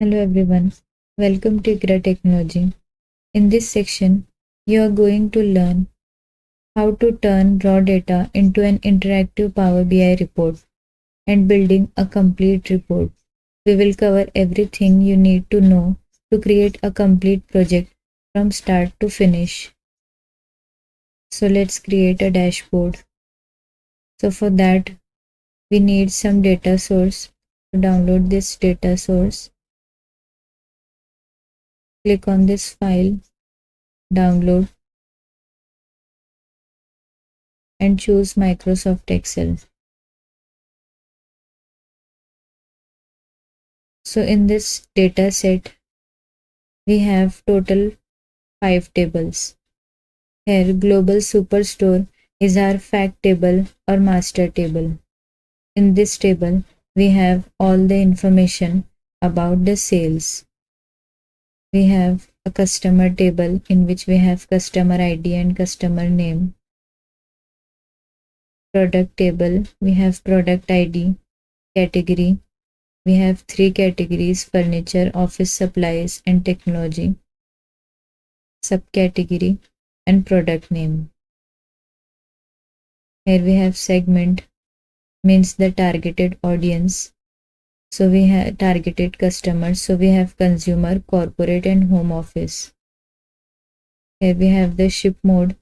Hello everyone, welcome to ICRA Technology. In this section, you are going to learn how to turn raw data into an interactive Power BI report and building a complete report. We will cover everything you need to know to create a complete project from start to finish. So let's create a dashboard. So for that, we need some data source. To download this data source, click on this file, download, and choose Microsoft Excel. So in this data set, we have total 5 tables. Here, Global Superstore is our fact table or master table. In this table, we have all the information about the sales. We have a customer table in which we have customer ID and customer name. Product table, we have product ID. Category, we have 3 categories: furniture, office supplies, and technology. Subcategory and product name. Here we have segment, means the targeted audience. So we have targeted customers. So we have consumer, corporate, and home office. Here we have the ship mode,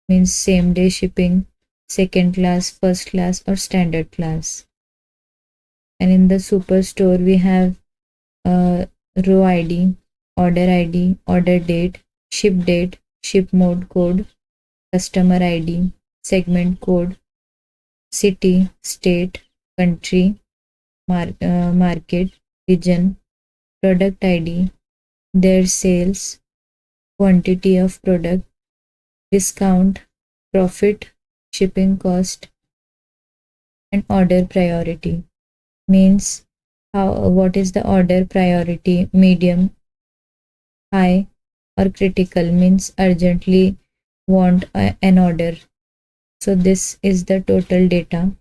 means same day shipping, second class, first class, or standard class. And in the superstore, we have row ID, order date, ship mode code, customer ID, segment code, city, state, country, market, region, product ID, their sales, quantity of product, discount, profit, shipping cost, and order priority. Means what is the order priority: medium, high, or critical, means urgently want an order. So this is the total data.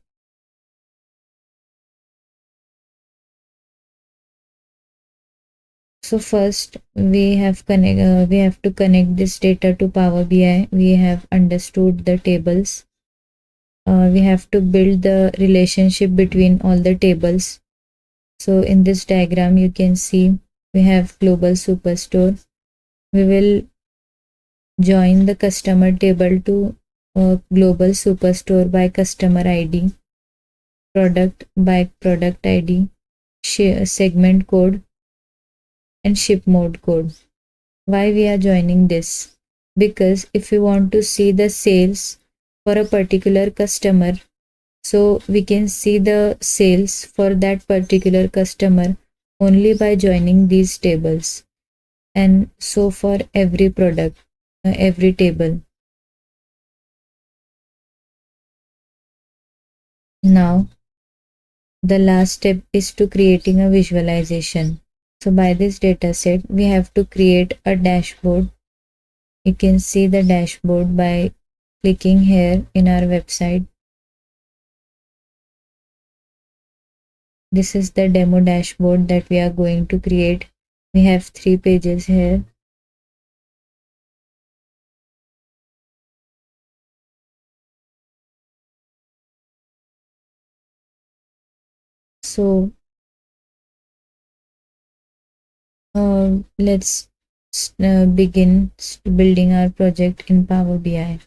So first we have to connect this data to Power BI. We have understood the tables. We have to build the relationship between all the tables. So in this diagram you can see we have Global Superstore. We will join the customer table to Global Superstore by customer ID, product by product ID, segment code, and ship mode code. Why we are joining this? Because if we want to see the sales for a particular customer, so we can see the sales for that particular customer only by joining these tables. And so for every product, every table. Now the last step is to creating a visualization. So by this data set, we have to create a dashboard. You can see the dashboard by clicking here in our website. This is the demo dashboard that we are going to create. We have 3 pages here. So let's begin building our project in Power BI.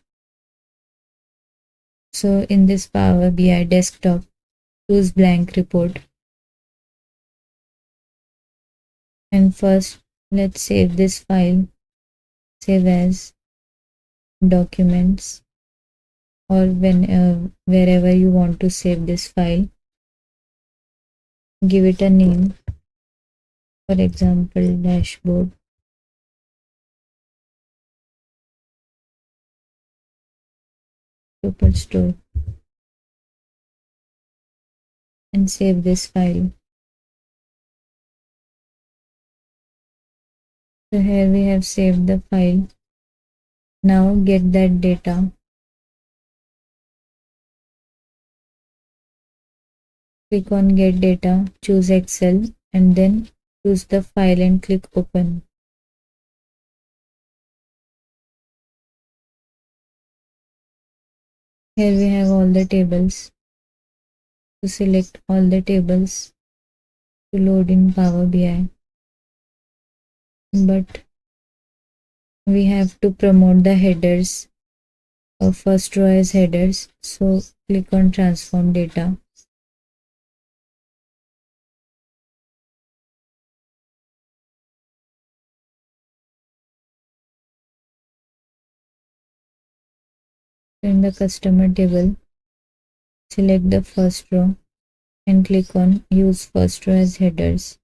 So in this Power BI desktop, choose blank report. And first, let's save this file. Save as documents, or wherever you want to save this file. Give it a name. For example, dashboard. Superstore, and save this file. So here we have saved the file. Now get that data. Click on get data, choose Excel, and then choose the file and click open. Here we have all the tables. To select all the tables to load in Power BI. But we have to promote the headers of first row as headers. So click on transform data. In the customer table, select the first row and click on use first row as headers.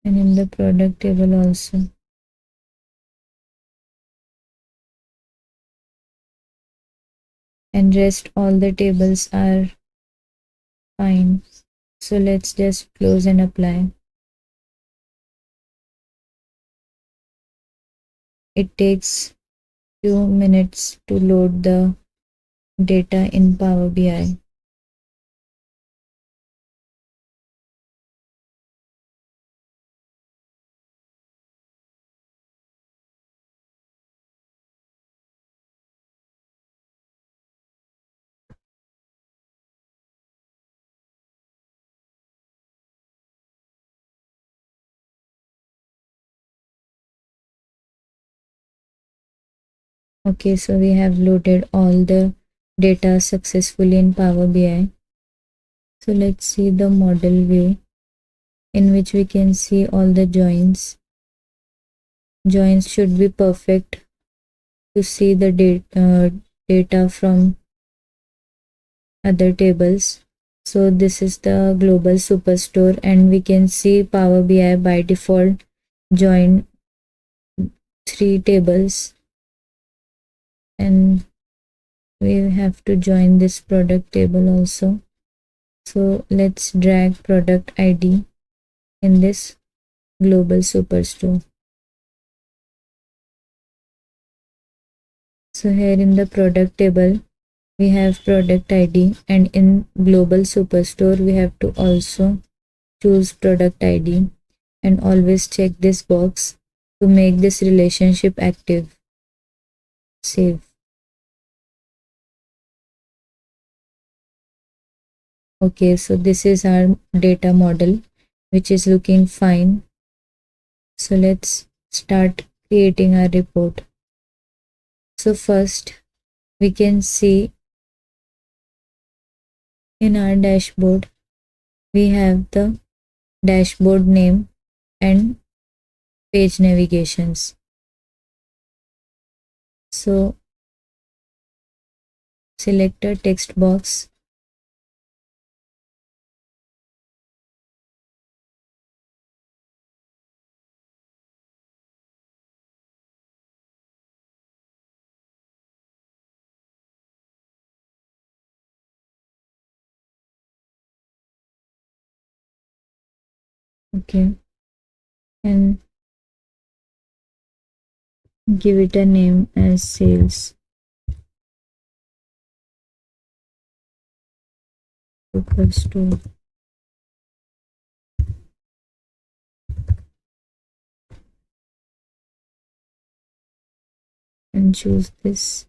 And in the product table also, and rest all the tables are fine. So let's just close and apply. It takes few minutes to load the data in Power BI. Okay, so we have loaded all the data successfully in Power BI. So let's see the model view in which we can see all the joins. Joins should be perfect to see the data from other tables. So this is the global superstore and we can see Power BI by default join 3 tables, and we have to join this product table also. So let's drag product ID in this global superstore. So here in the product table we have product ID, and in global superstore we have to also choose product ID and always check this box to make this relationship active. Save. Okay, so this is our data model which is looking fine. So let's start creating our report. So first we can see in our dashboard we have the dashboard name and page navigations. So select a text box. Okay, and give it a name as sales superstore. And choose this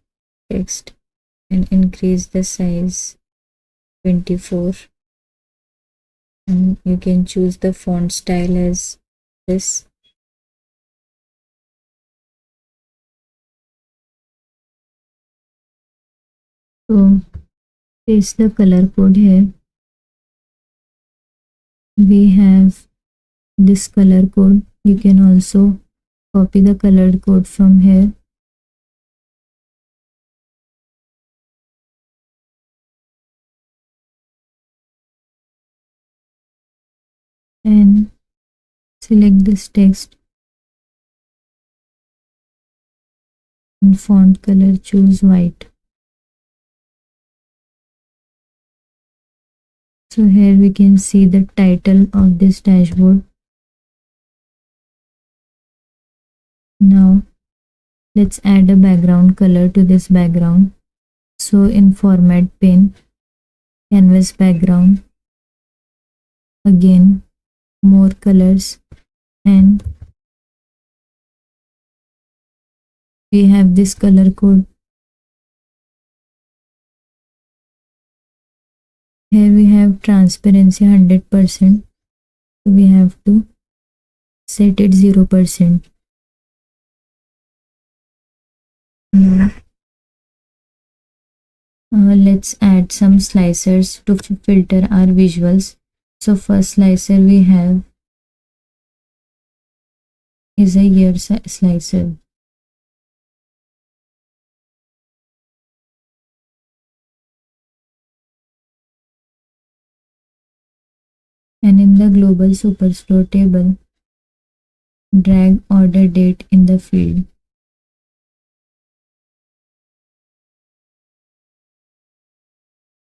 text and increase the size 24, and you can choose the font style as this. So paste the color code here. We have this color code. You can also copy the color code from here. And select this text and font color, choose white. So here we can see the title of this dashboard. Now let's add a background color to this background. So in format pane, canvas background, again more colors, and we have this color code. Here we have transparency 100%. We have to set it 0%. Now let's add some slicers to filter our visuals. So first slicer we have is a year slicer. And in the global superstore table, drag order date in the field.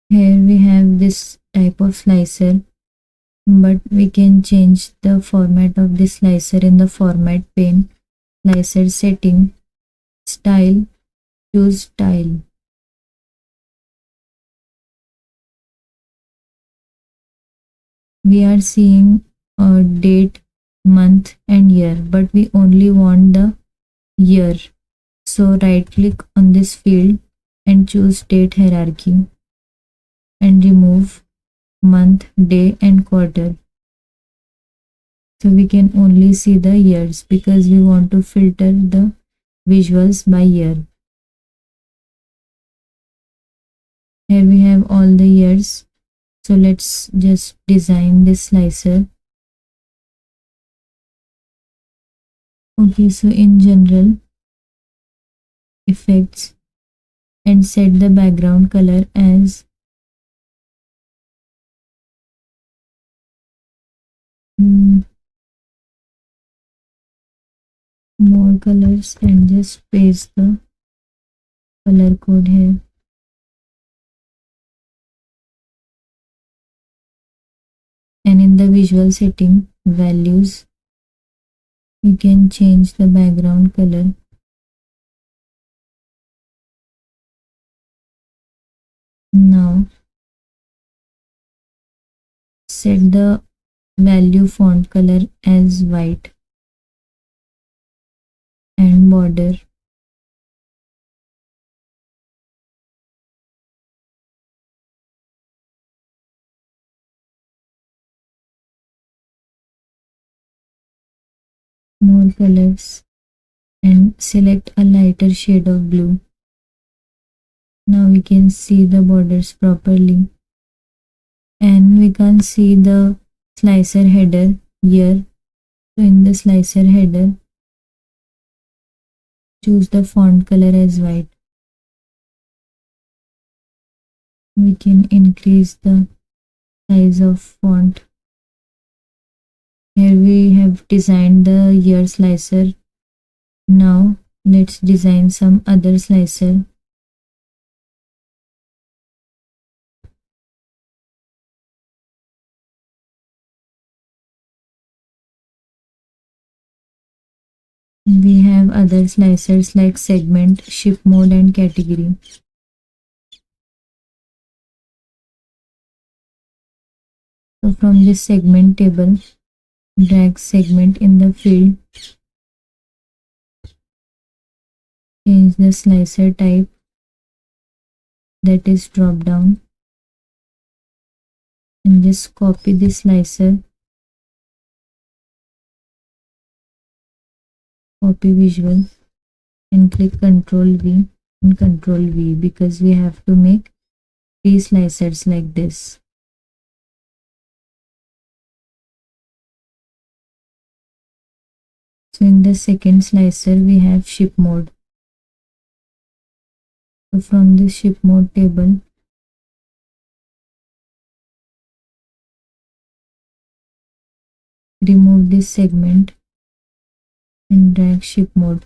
Here we have this type of slicer, but we can change the format of this slicer in the format pane. Slicer setting, style, choose style. We are seeing a date, month and year, but we only want the year. So right click on this field and choose date hierarchy and remove month, day and quarter. So we can only see the years because we want to filter the visuals by year. Here we have all the years. So let's just design this slicer. Okay, so in general, effects, and set the background color as more colors and just paste the color code here. And in the visual setting values, you can change the background color. Now set the value font color as white and border. More colors and select a lighter shade of blue. Now we can see the borders properly, and we can see the slicer header here. So in the slicer header, choose the font color as white. We can increase the size of font. Here we have designed the year slicer. Now let's design some other slicer. We have other slicers like segment, ship mode and category. So from this segment table, drag segment in the field, change the slicer type, that is drop down, and just copy this slicer, copy visual, and click Ctrl V and Ctrl V because we have to make 3 slicers like this. So in the second slicer we have ship mode. So from the ship mode table, remove this segment and drag ship mode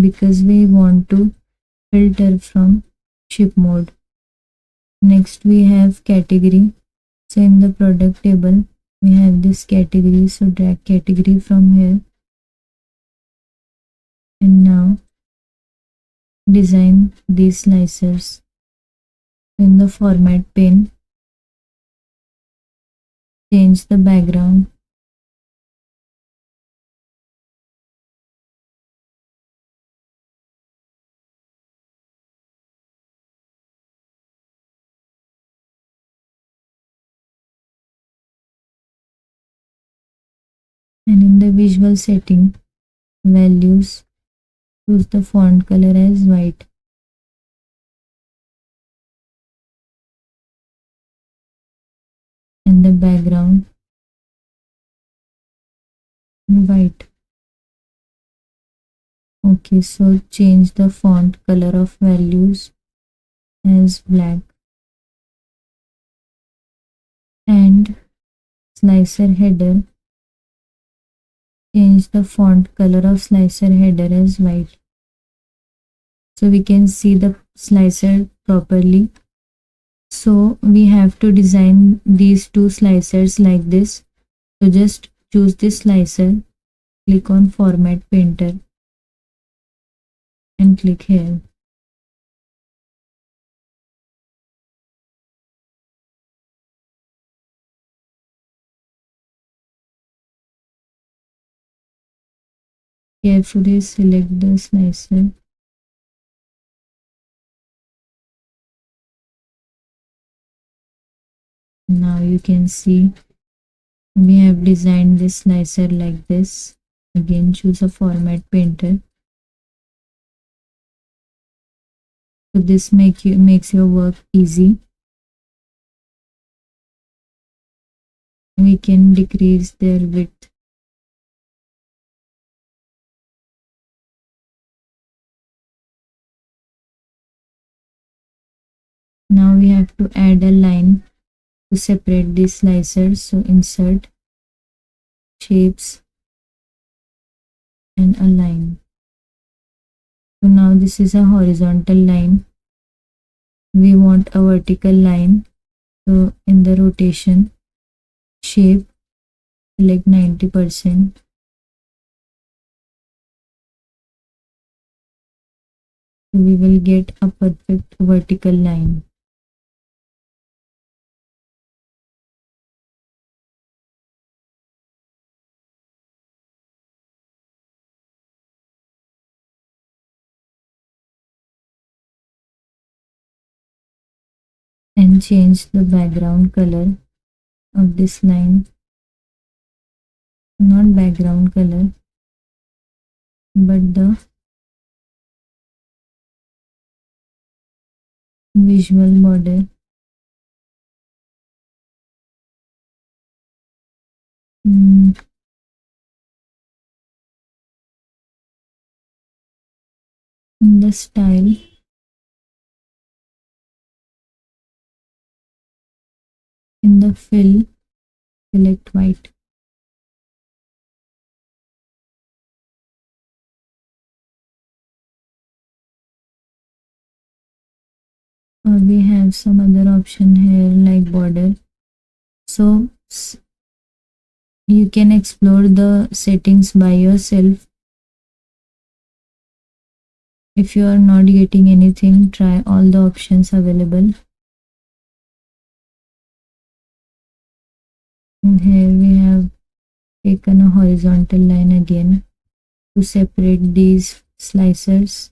because we want to filter from ship mode. Next we have category. So in the product table we have this category, so drag category from here, and now design these slicers. In the format pane, Change the background. And in the visual setting, values, choose the font color as white. And the background, white. Okay, so change the font color of values as black. And slicer header, change the font color of slicer header as white. So we can see the slicer properly. So we have to design these two slicers like this. So just choose this slicer, click on Format Painter and click here. Carefully select the slicer. Now you can see we have designed this slicer like this. Again, choose a Format Painter. So this makes your work easy. We can decrease their width. Now we have to add a line to separate these slicers. So insert, shapes, and a line. So now this is a horizontal line. We want a vertical line. So in the rotation, shape, select 90%. So we will get a perfect vertical line. And change the background color of this line. Not background color, but the visual border. Mm, in the style, in the fill, select white. Or we have some other option here like border. So you can explore the settings by yourself. If you are not getting anything, try all the options available. And here we have taken a horizontal line again to separate these slicers.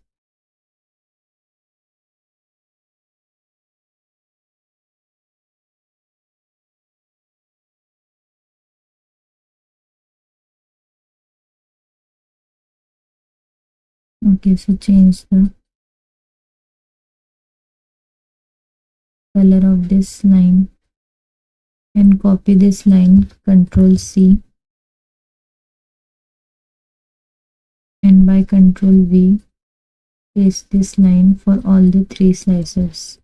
Okay, so change the color of this line and copy this line, Ctrl C, and by Ctrl V paste this line for all the three slicers.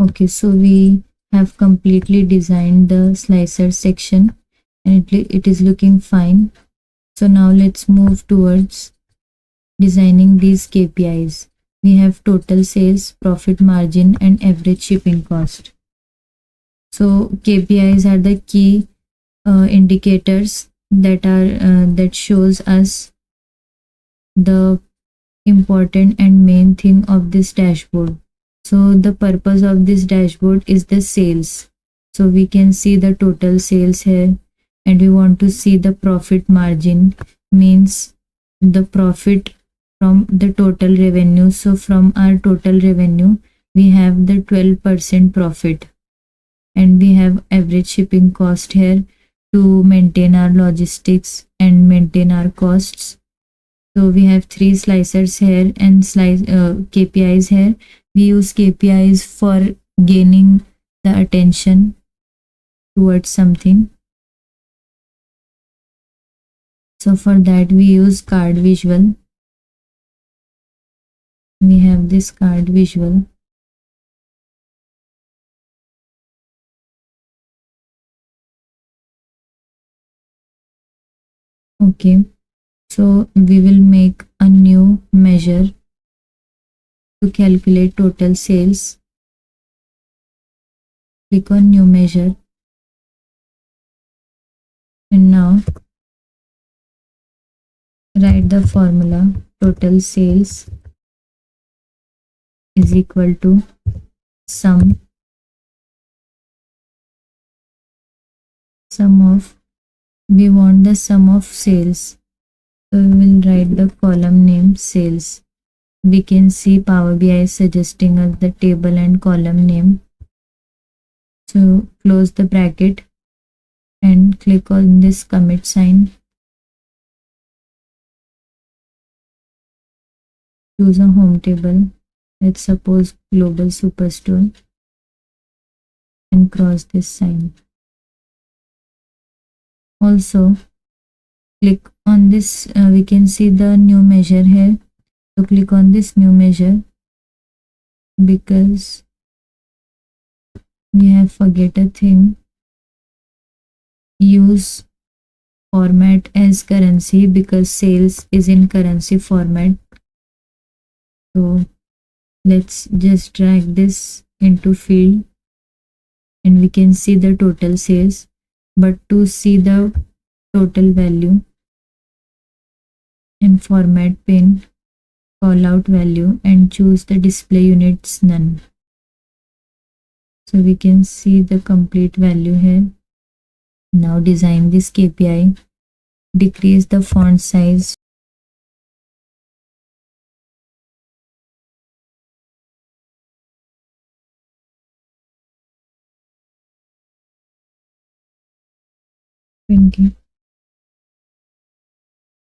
Okay, so we have completely designed the slicer section and it is looking fine. So now let's move towards designing these KPIs. We have total sales, profit margin, and average shipping cost. So KPIs are the key indicators that shows us the important and main thing of this dashboard. So the purpose of this dashboard is the sales. So we can see the total sales here, and we want to see the profit margin, means the profit from the total revenue. So from our total revenue, we have the 12% profit, and we have average shipping cost here to maintain our logistics and maintain our costs. So we have three slicers here and KPIs here. We use KPIs for gaining the attention towards something. So for that we use card visual. We have this card visual. Okay, so we will make a new measure to calculate total sales. Click on new measure, and now write the formula. Total sales is equal to sum of, we want the sum of sales, so we will write the column name sales. We can see Power BI is suggesting us the table and column name. So close the bracket and click on this commit sign. Choose a home table. Let's suppose Global Superstore, and cross this sign. Also click on this, we can see the new measure here. So click on this new measure, because we have forget a thing. Use format as currency, because sales is in currency format. So let's just drag this into field, and we can see the total sales. But to see the total value in format pin, call out value and choose the display units none. So we can see the complete value here. Now design this KPI. Decrease the font size.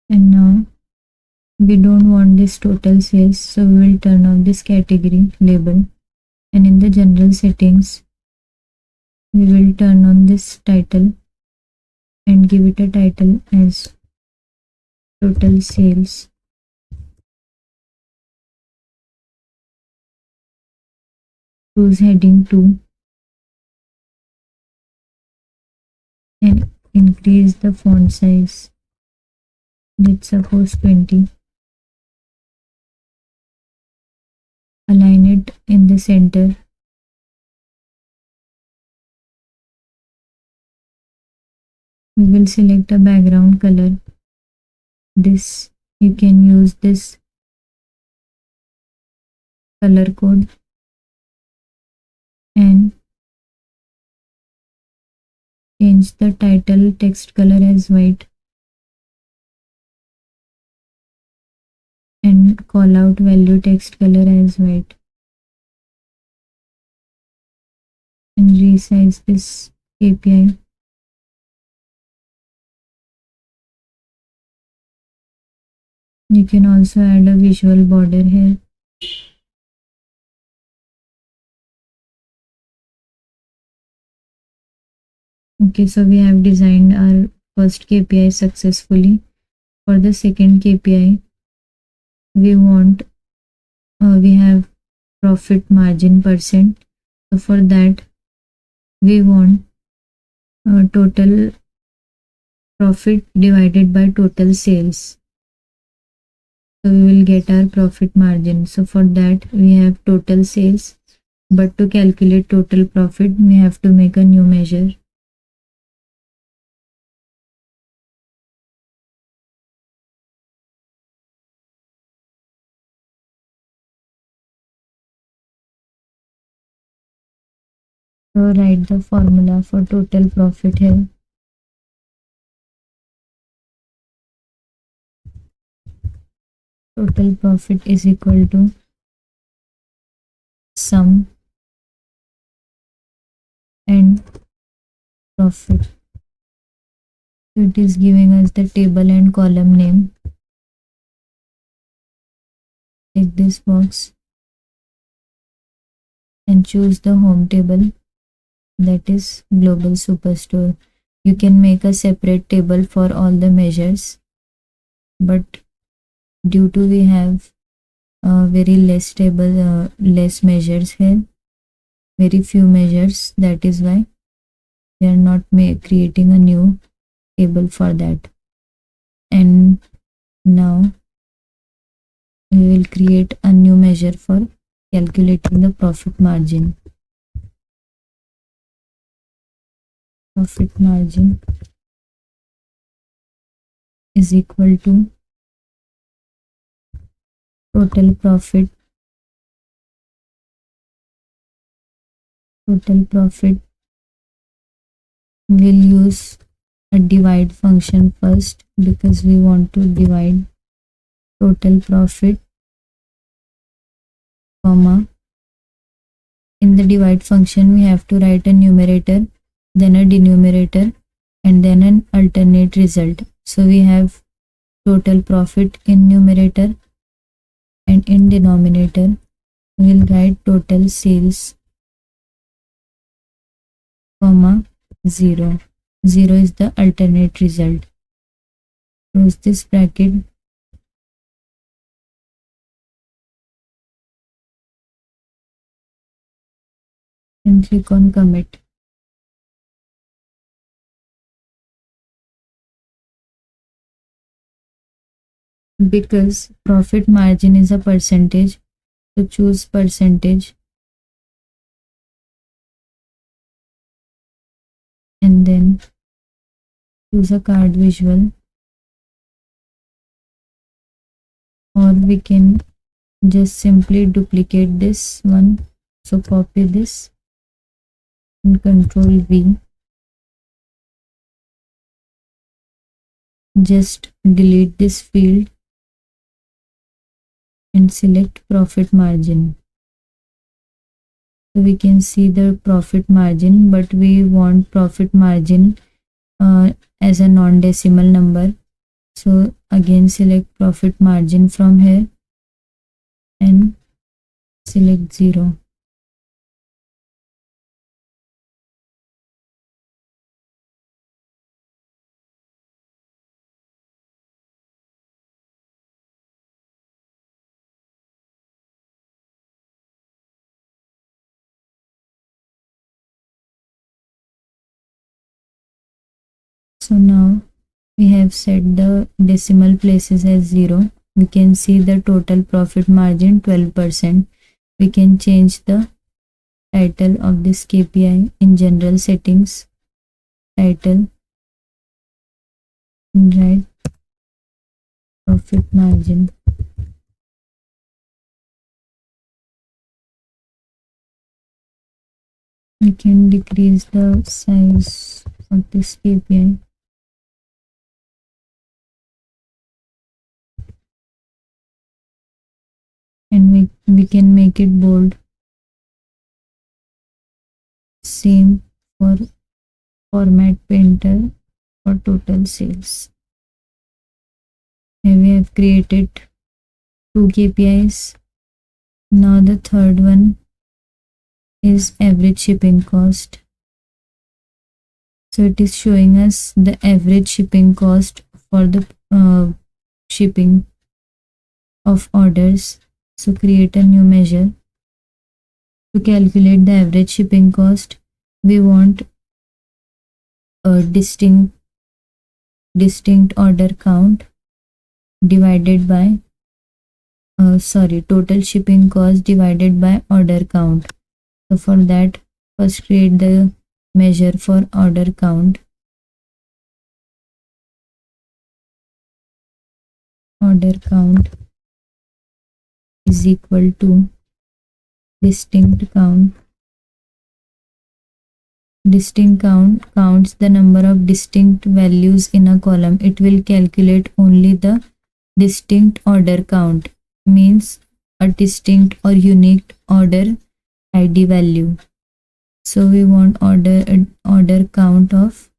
And now we don't want this total sales, so we will turn off this category label, and in the general settings we will turn on this title and give it a title as total sales. Choose heading 2 and increase the font size. Let's suppose 20. Align it in the center. We will select a background color. This, you can use this color code and change the title text color as white and call out value text color as white, and resize this KPI. You can also add a visual border here. Okay, so we have designed our first KPI successfully. For the second KPI, we have profit margin percent. So for that we want total profit divided by total sales. So we will get our profit margin. So for that we have total sales, but to calculate total profit we have to make a new measure. So write the formula for total profit here. Total profit is equal to sum and profit. So it is giving us the table and column name. Take this box and choose the home table, that is Global Superstore. You can make a separate table for all the measures, but due to we have very less table, less measures here, very few measures, that is why we are not creating a new table for that. And now we will create a new measure for calculating the profit margin. Profit margin is equal to total profit. Total profit will use a divide function first because we want to divide total profit, comma. In the divide function we have to write a numerator, then a denominator, and then an alternate result. So we have total profit in numerator, and in denominator we will write total sales, comma 0. 0 is the alternate result. Close this bracket and click on commit. Because profit margin is a percentage, so choose percentage and then choose a card visual, or we can just simply duplicate this one. So copy this and Control V. Just delete this field and select profit margin. So we can see the profit margin, but we want profit margin as a non-decimal number. So again select profit margin from here and select 0. So now we have set the decimal places as 0. We can see the total profit margin 12%. We can change the title of this KPI in general settings, title, and write profit margin. We can decrease the size of this KPI. And we can make it bold. Same for format painter for total sales. Here we have created 2 KPIs. Now the third one is average shipping cost. So it is showing us the average shipping cost for the shipping of orders. So create a new measure. To calculate the average shipping cost, we want a distinct order count divided by total shipping cost divided by order count. So for that, first create the measure for order count. Order count is equal to distinct count Distinct count counts the number of distinct values in a column. It will calculate only the distinct order count, means a distinct or unique order ID value. So we want order count of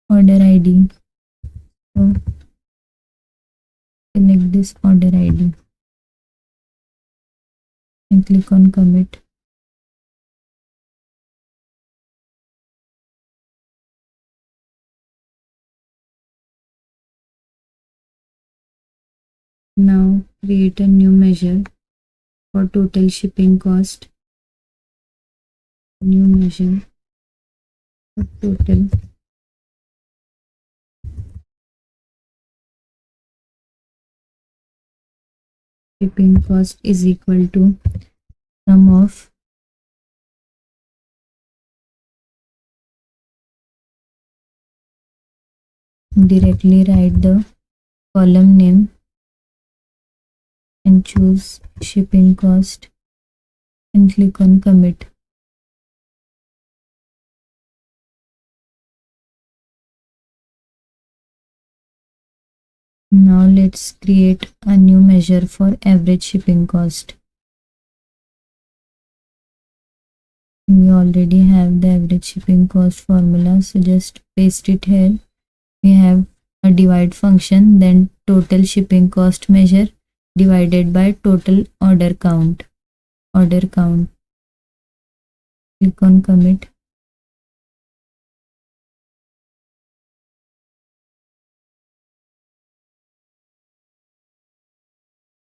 order ID. So select this order ID and click on commit. Now create a new measure for total shipping cost. New measure for total shipping cost is equal to sum of directly write the column name and choose shipping cost and click on commit. Now let's create a new measure for average shipping cost. We already have the average shipping cost formula, so just paste it here. We have a divide function, then total shipping cost measure divided by total order count. Click on commit.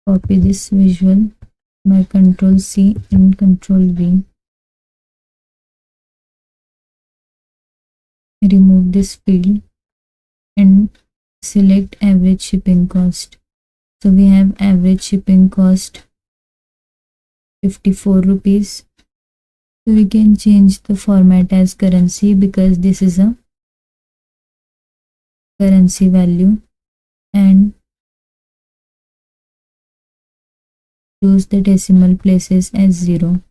Copy this visual by Ctrl C and Ctrl V. Remove this field and select average shipping cost. So we have average shipping cost 54 rupees. So we can change the format as currency because this is a currency value, and choose the decimal places as 0.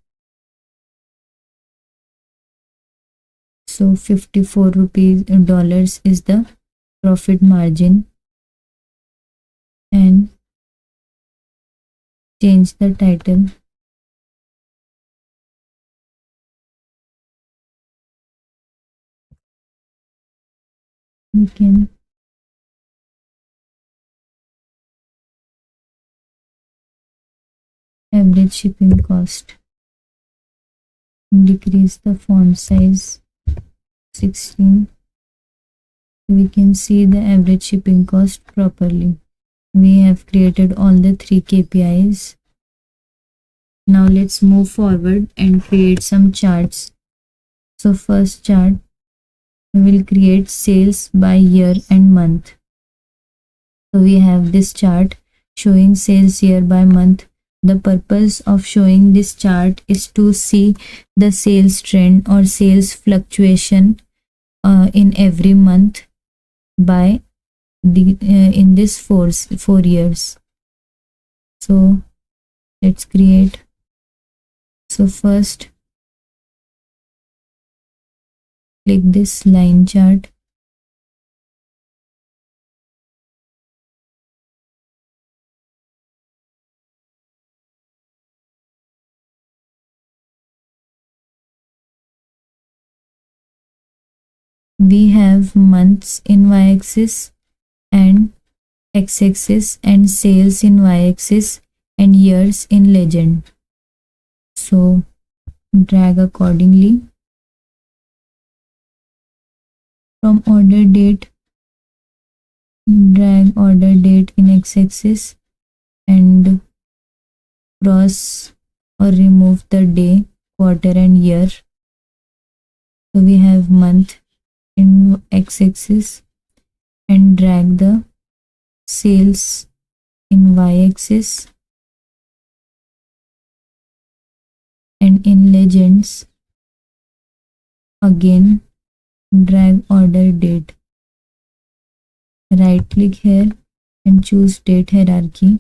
So 54 rupees dollars is the profit margin, and change the title. We can average shipping cost. Decrease the font size 16. We can see the average shipping cost properly. We have created all the 3 KPIs. Now let's move forward and create some charts. So first chart, we will create sales by year and month. So we have this chart showing sales year by month. The purpose of showing this chart is to see the sales trend or sales fluctuation in every month by the in this 4 years. So let's create. So first click this line chart. We have months in y-axis and x-axis, and sales in y-axis and years in legend. So drag accordingly. From order date, drag order date in x-axis and cross or remove the day, quarter and year. So we have month in x-axis and drag the sales in y-axis, and in legends again drag order date. Right click here and choose date hierarchy.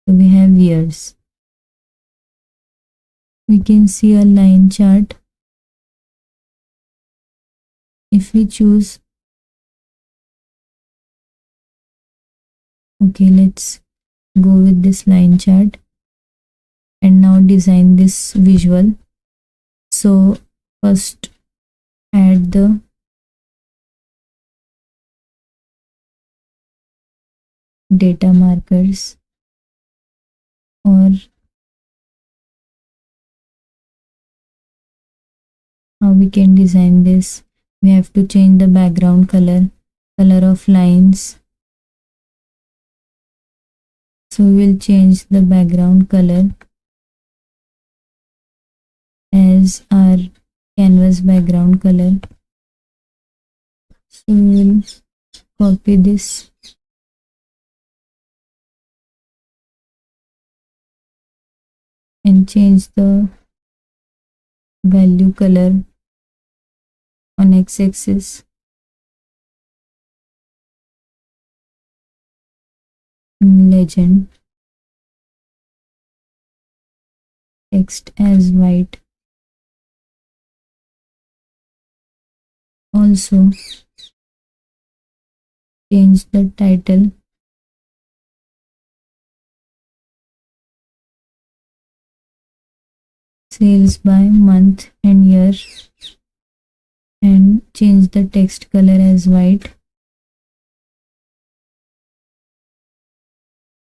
So we have years. We can see a line chart. If we choose, okay, let's go with this line chart and now design this visual. So first add the data markers, or how we can design this. We have to change the background color of lines. So we'll change the background color as our canvas background color. So we'll copy this and change the value color on x-axis. Legend, text as white. Also change the title sales by month and year, and change the text color as white.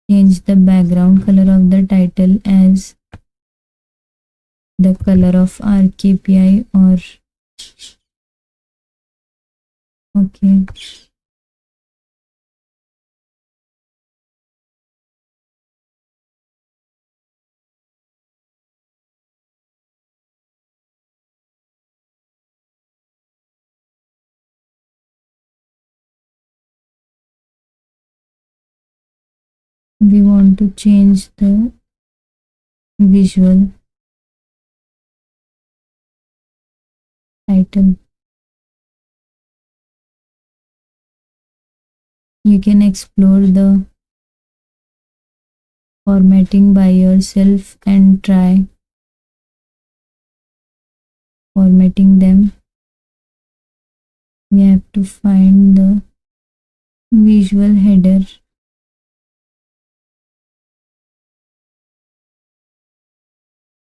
Change the background color of the title as the color of our KPI, or okay. We want to change the visual title. You can explore the formatting by yourself and try formatting them. We have to find the visual header.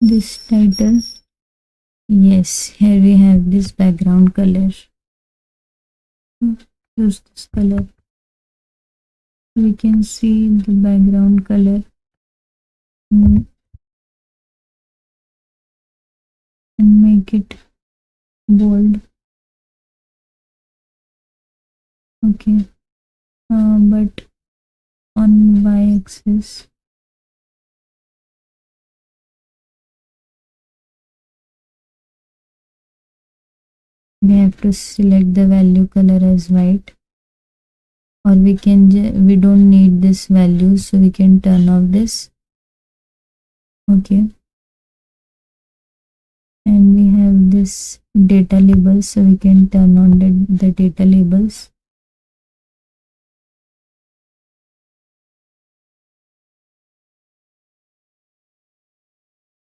This title, yes, here we have this background color. Use this color. We can see the background color and make it bold. Okay, but on y-axis we have to select the value color as white, or we don't need this value, so we can turn off this. Okay, and we have this data labels, so we can turn on the data labels.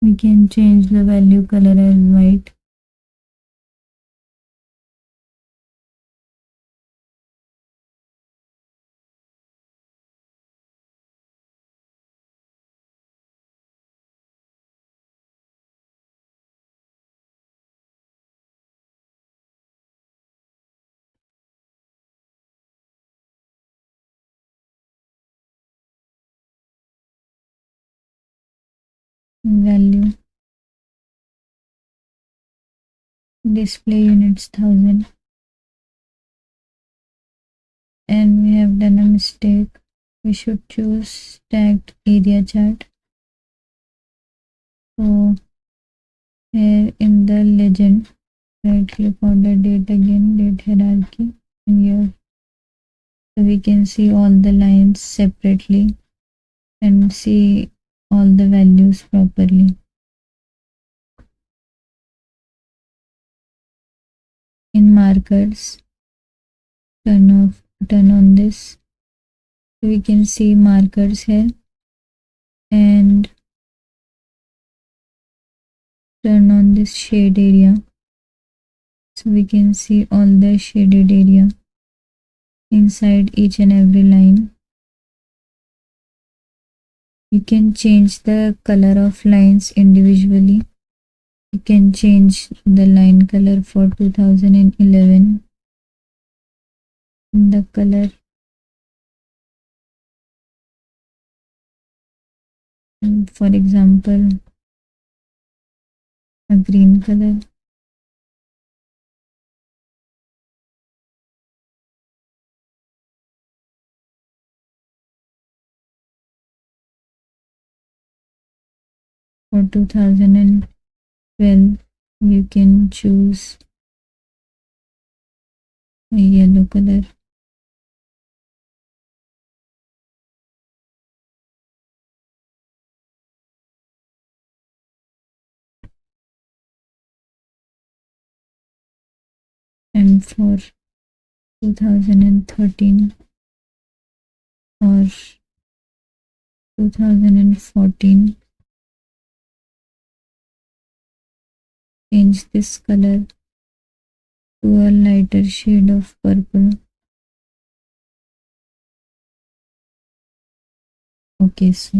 We can change the value color as white. Value, display units 1000, and we have done a mistake. We should choose stacked area chart. So here in the legend, right click on the date again, date hierarchy, and here so we can see all the lines separately and see all the values properly. In markers, turn on this, so we can see markers here, and turn on this shade area, so we can see all the shaded area inside each and every line. You can change the color of lines individually. You can change the line color for 2011, the color, for example, a green color. For 2012, you can choose a yellow color. And for 2013 or 2014, change this color to a lighter shade of purple. Okay, so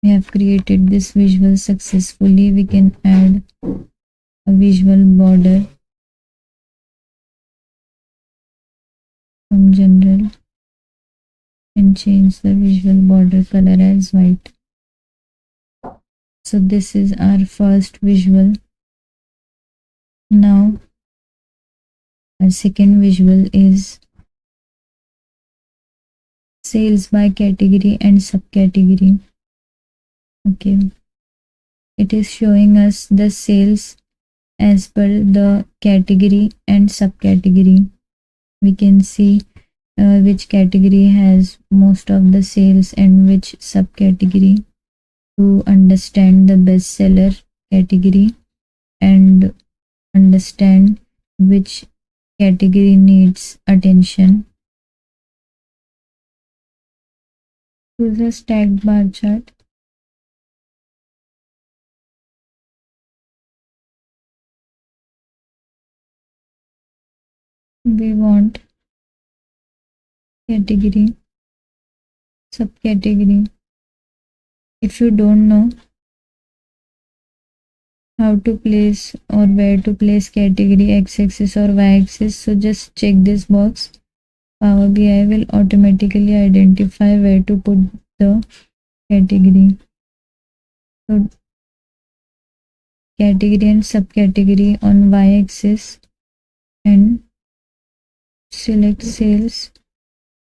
we have created this visual successfully. We can add a visual border from general and change the visual border color as white. So this is our first visual. Now our second visual is sales by category and subcategory. Okay, it is showing us the sales as per the category and subcategory. We can see which category has most of the sales and which subcategory, to understand the bestseller category and understand which category needs attention. Choose a stacked bar chart. We want category, subcategory. If you don't know how to place or where to place category, x-axis or y-axis, so just check this box. Power BI will automatically identify where to put the category. So category and subcategory on y-axis and select sales.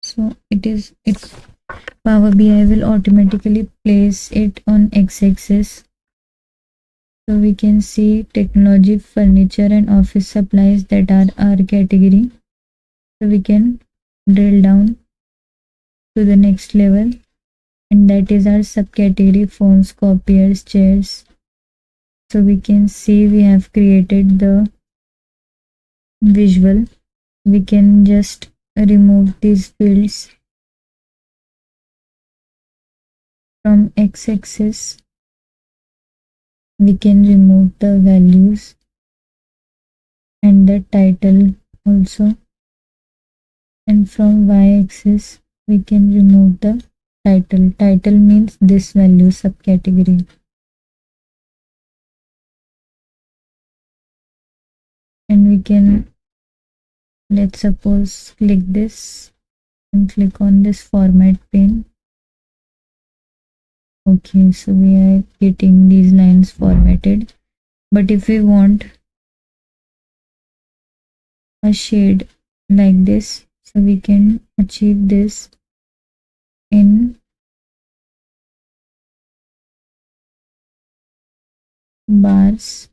So Power BI will automatically place it on x-axis. So we can see technology, furniture and office supplies, that are our category. So we can drill down to the next level, and that is our subcategory, phones, copiers, chairs. So we can see we have created the visual. We can just remove these fields from x-axis. We can remove the values and the title also, and from y-axis we can remove the title. Title means this value, subcategory. And we can, let's suppose, click this and click on this format pane. Okay, so we are getting these lines formatted. But if we want a shade like this, so we can achieve this in bars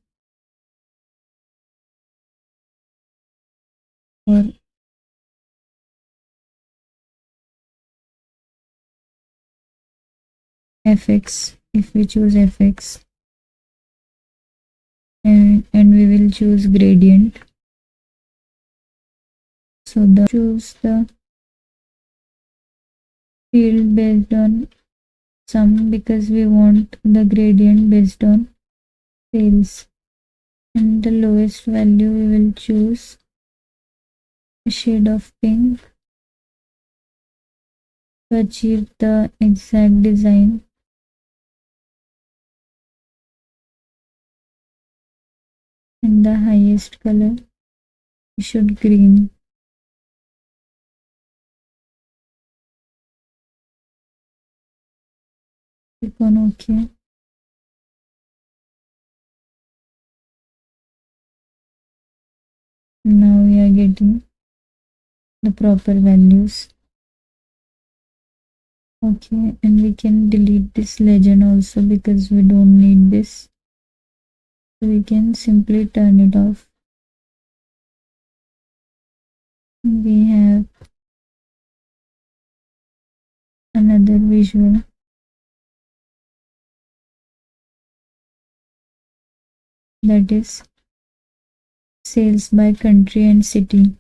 or FX. If we choose FX, and we will choose gradient, so choose the field based on sum, because we want the gradient based on sales. and the lowest value we will choose a shade of pink to achieve the exact design. And the highest color we should green. Click on OK. Now we are getting the proper values. Okay, and we can delete this legend also because we don't need this. So we can simply turn it off. We have another visual, that is sales by country and city.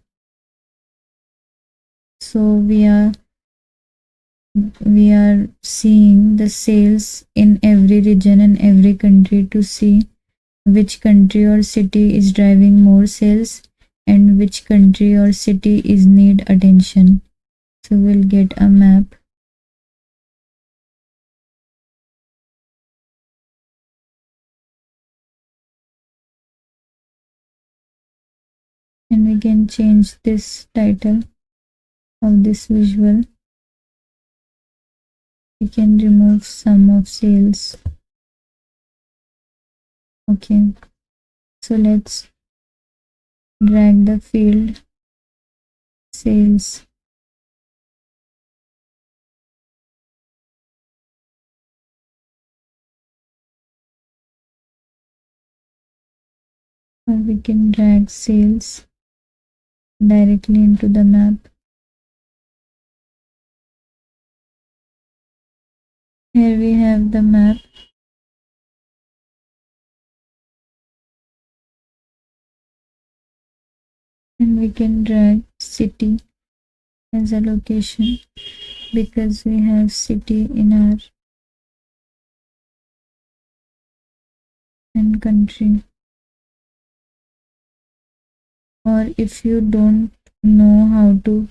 So we are seeing the sales in every region and every country to see which country or city is driving more sales and which country or city is need attention. So we'll get a map. And we can change this title of this visual. We can remove sum of sales. Okay, so let's drag the field sales. Or we can drag sales directly into the map. Here we have the map. And we can drag city as a location because we have city in our and country. Or if you don't know how to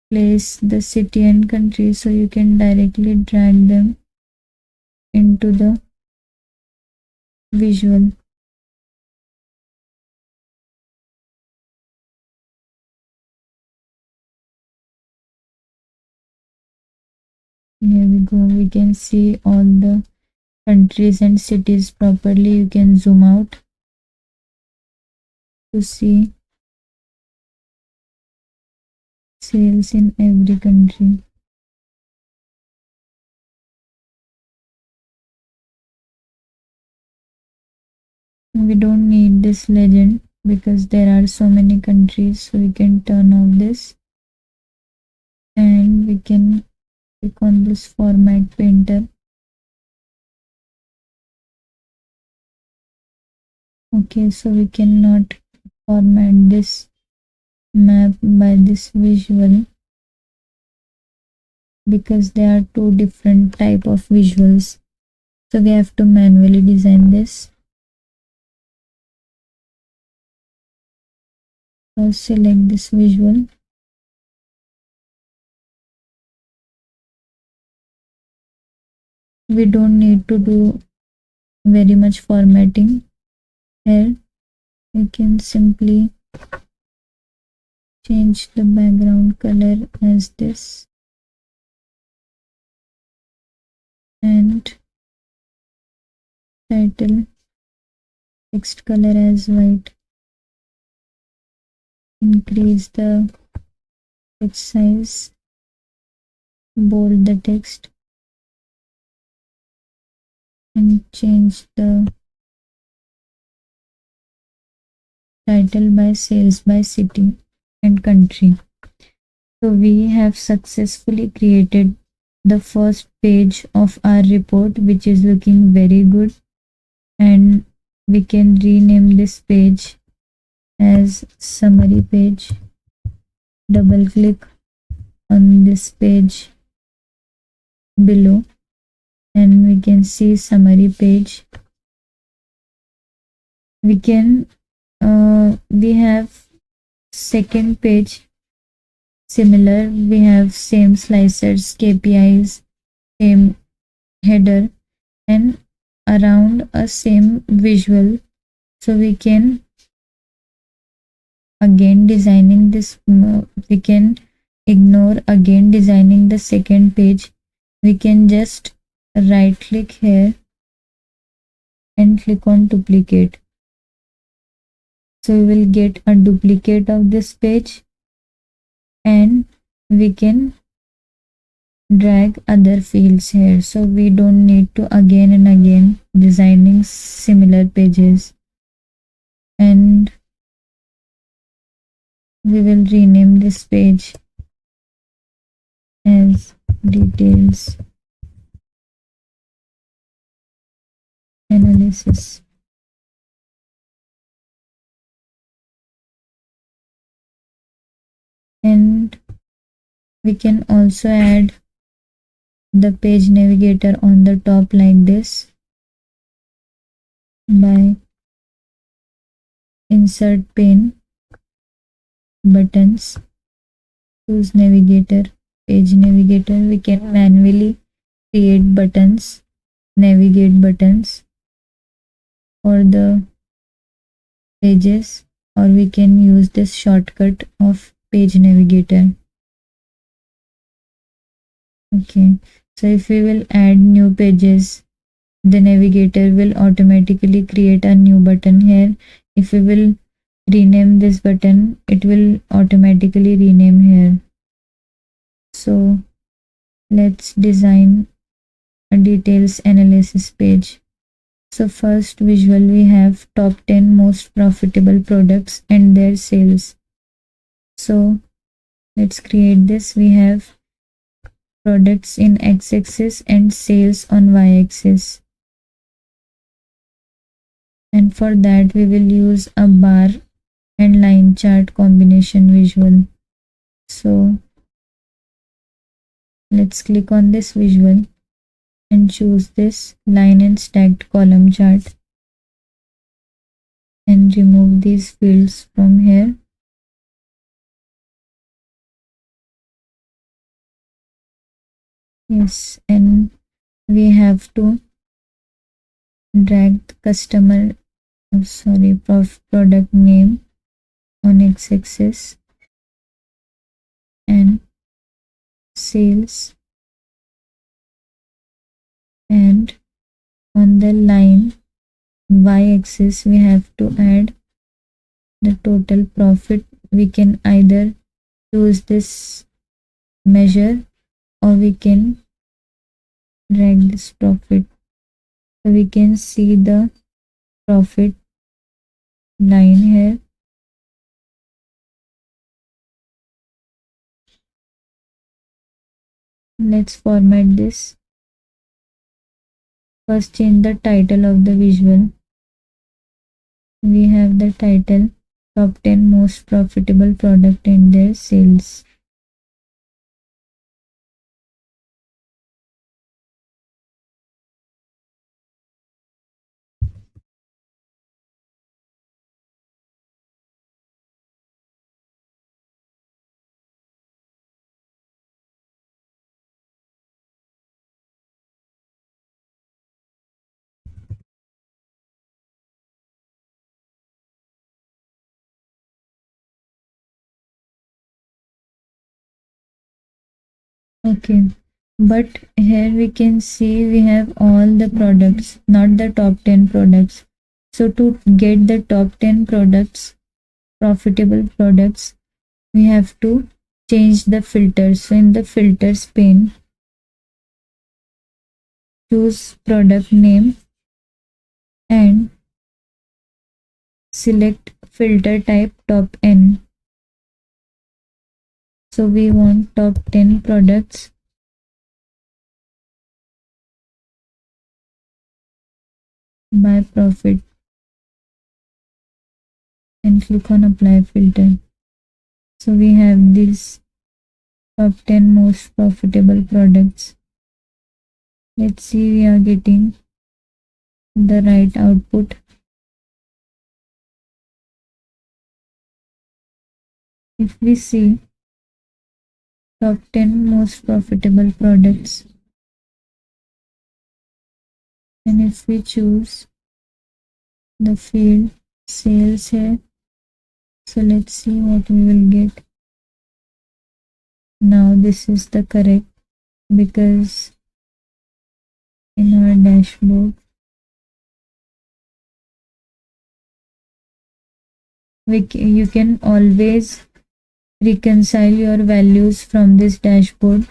place the city and country, so you can directly drag them into the visual. Here we go. We can see all the countries and cities properly. You can zoom out to see sales in every country. We don't need this legend because there are so many countries, so we can turn off this and we can click on this format painter. Okay, so we cannot format this map by this visual because there are two different type of visuals, so we have to manually design this. So select this visual. We don't need to do very much formatting here. We can simply change the background color as this and title text color as white. Increase the text size, bold the text and change the title by sales by city and country. So we have successfully created the first page of our report, which is looking very good, and we can rename this page as summary page. Double click on this page below and we can see summary page. we can we have second page similar. We have same slicers, KPIs, same header, and around a same visual. So we can again designing this, we can ignore again designing the second page. We can just right click here and click on duplicate. So we will get a duplicate of this page, and we can drag other fields here, so we don't need to again and again designing similar pages. And we will rename this page as details analysis. And we can also add the page navigator on the top like this by insert pane, buttons, choose navigator, page navigator. We can manually create buttons, navigate buttons for the pages, or we can use this shortcut of page navigator. Okay, so if we will add new pages, the navigator will automatically create a new button here. If we will rename this button, it will automatically rename here. So let's design a details analysis page. So first visual, we have top 10 most profitable products and their sales. So let's create this. We have products in x-axis and sales on y-axis. And for that we will use a bar and line chart combination visual. So let's click on this visual and choose this line and stacked column chart and remove these fields from here. Yes, and we have to drag the customer, product name on x-axis and sales, and on the line y-axis we have to add the total profit. We can either choose this measure or we can drag this profit, so we can see the profit line here. Let's format this. First change the title of the visual. We have the title top 10 most profitable product and their sales. Okay, but here we can see we have all the products, not the top 10 products. So to get the top 10 products, profitable products, we have to change the filters. So in the filters pane, choose product name and select filter type top N. So we want top 10 products. By profit, and click on apply filter. So we have these top 10 most profitable products. Let's see we are getting the right output. If we see top 10 most profitable products, and if we choose the field sales here, so let's see what we will get. Now this is the correct, because in our dashboard you can always reconcile your values from this dashboard.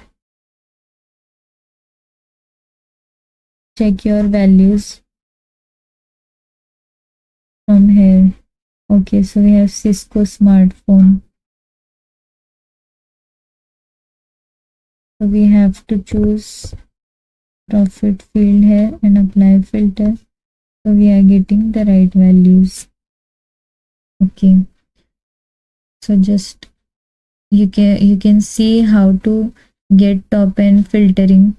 Check your values from here. Okay, so we have Cisco smartphone. So we have to choose profit field here and apply filter. So we are getting the right values. Okay. So just you can see how to get top end filtering,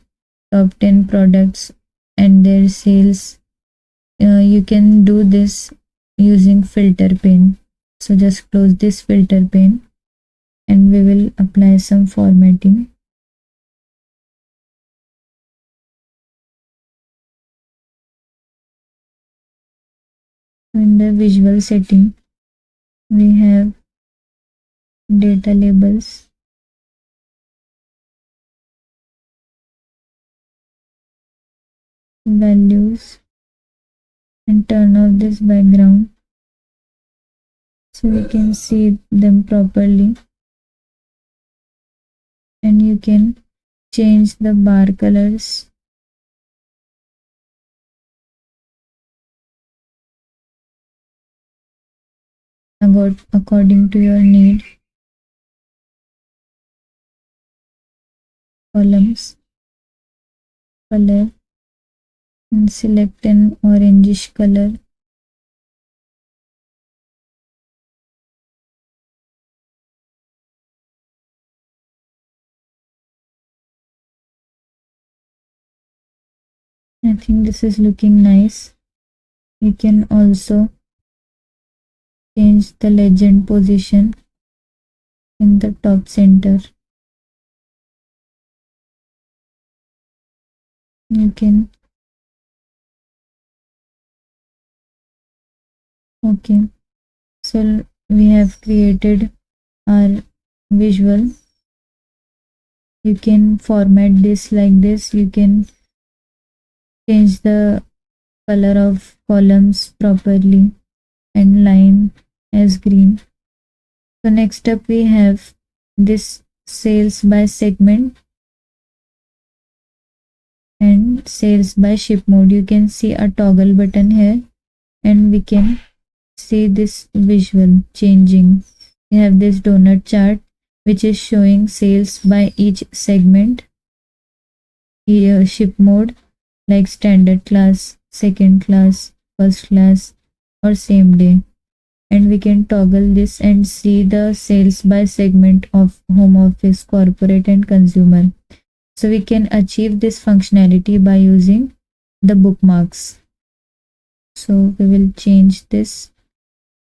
top 10 products and their sales. You can do this using filter pane. So just close this filter pane and we will apply some formatting. In the visual setting, we have data labels, values, and turn off this background so we can see them properly. And you can change the bar colors according to your need. Columns, color, and select an orangish color. I think this is looking nice. You can also change the legend position in the top center. You can okay, so we have created our visual. You can format this like this. You can change the color of columns properly and line as green. So next up we have this sales by segment and sales by ship mode. You can see a toggle button here and we can see this visual changing. We have this donut chart which is showing sales by each segment. Here ship mode like standard class, second class, first class or same day. And we can toggle this and see the sales by segment of home office, corporate and consumer. So we can achieve this functionality by using the bookmarks. So we will change this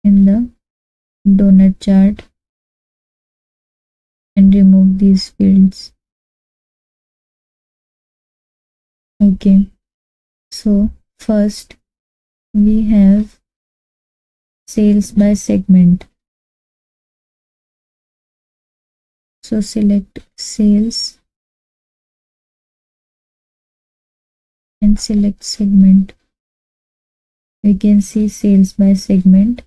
in the donut chart and remove these fields. Okay, so first we have sales by segment. So select sales and select segment. We can see sales by segment.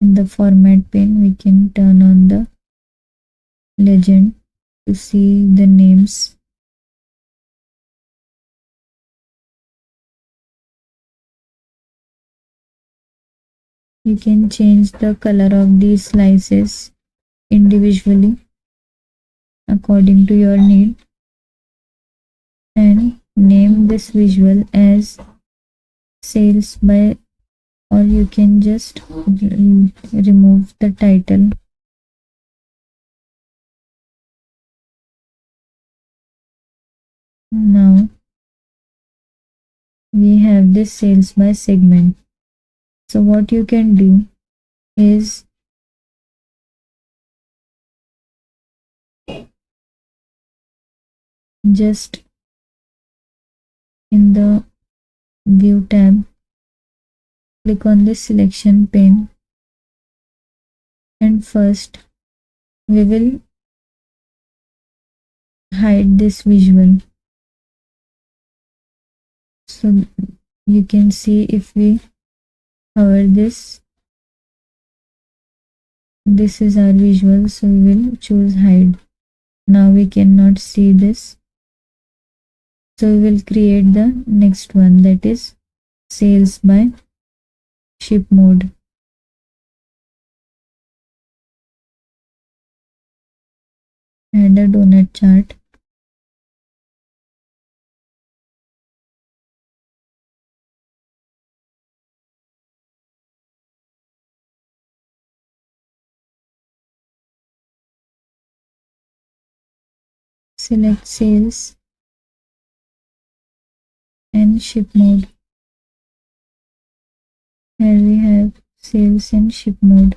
In the format pane, we can turn on the legend to see the names. You can change the color of these slices individually according to your need and name this visual as sales by, or you can just remove the title. Now we have this sales by segment. So what you can do, is just in the View tab. Click on this selection pane, and first we will hide this visual. So you can see if we hover this, this is our visual, so we will choose hide. Now we cannot see this, so we will create the next one, that is sales by ship mode. Add a donut chart. Select sales and ship mode. Here we have sales and ship mode.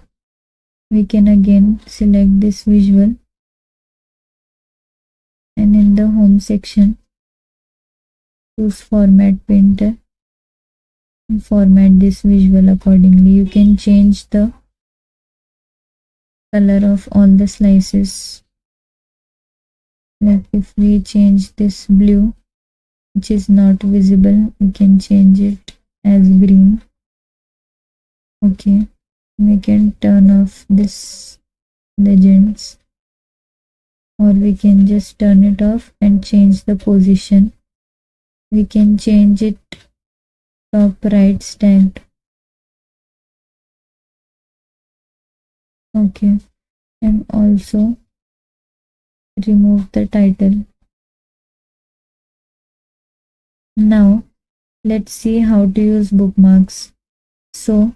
We can again select this visual, and in the home section choose format painter and format this visual accordingly. You can change the color of all the slices. Like if we change this blue, which is not visible, we can change it as green. Okay, we can turn off this legends, or we can just turn it off and change the position. We can change it top right stacked. Okay, and also remove the title. Now let's see how to use bookmarks. So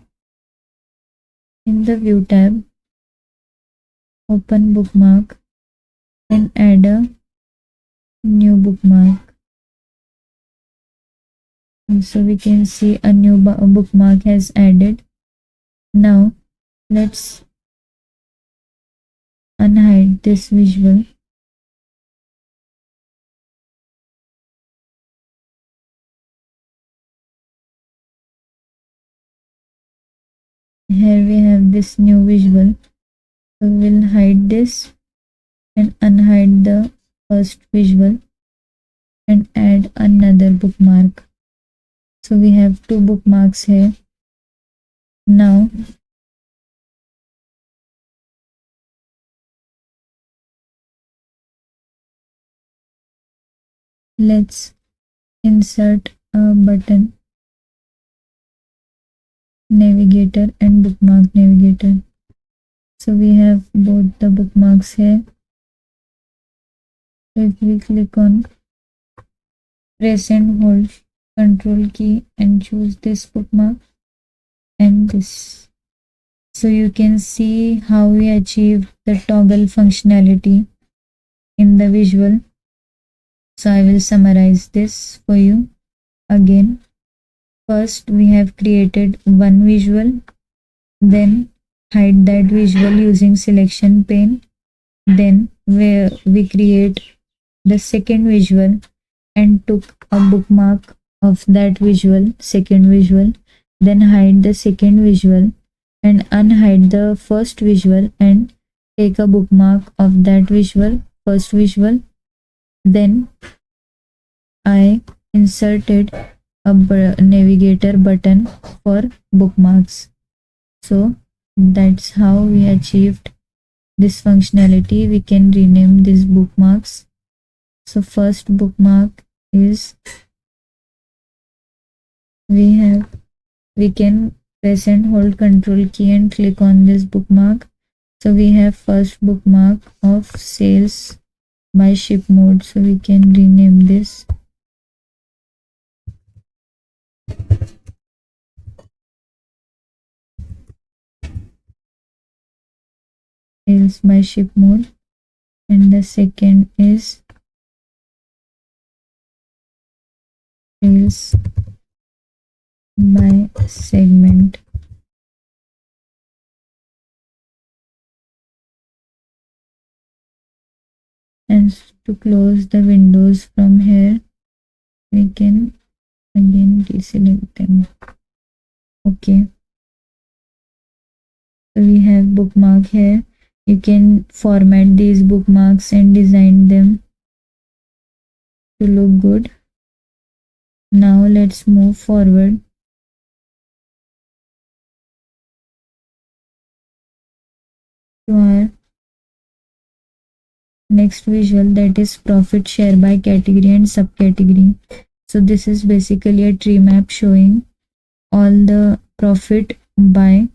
in the View tab, open bookmark and add a new bookmark. And so we can see a new bookmark has added. Now let's unhide this visual. Here we have this new visual. So we'll hide this and unhide the first visual and add another bookmark. So we have two bookmarks here. Now let's insert a button navigator and bookmark navigator. So we have both the bookmarks here. If we click on, press and hold Control key and choose this bookmark and this. So you can see how we achieved the toggle functionality in the visual. So I will summarize this for you again. First, we have created one visual, then hide that visual using selection pane. Then where we create the second visual and took a bookmark of that visual, second visual, then hide the second visual and unhide the first visual and take a bookmark of that visual, first visual. Then I inserted a navigator button for bookmarks. So that's how we achieved this functionality. We can rename these bookmarks. So first bookmark is, we can press and hold Control key and click on this bookmark. So we have first bookmark of sales by ship mode. So we can rename this sales by ship mode, and the second is sales by segment. And to close the windows from here, we can again deselect them. Okay, so we have bookmark here. You can format these bookmarks and design them to look good. Now let's move forward to our next visual, that is profit share by category and subcategory. So this is basically a tree map showing all the profit by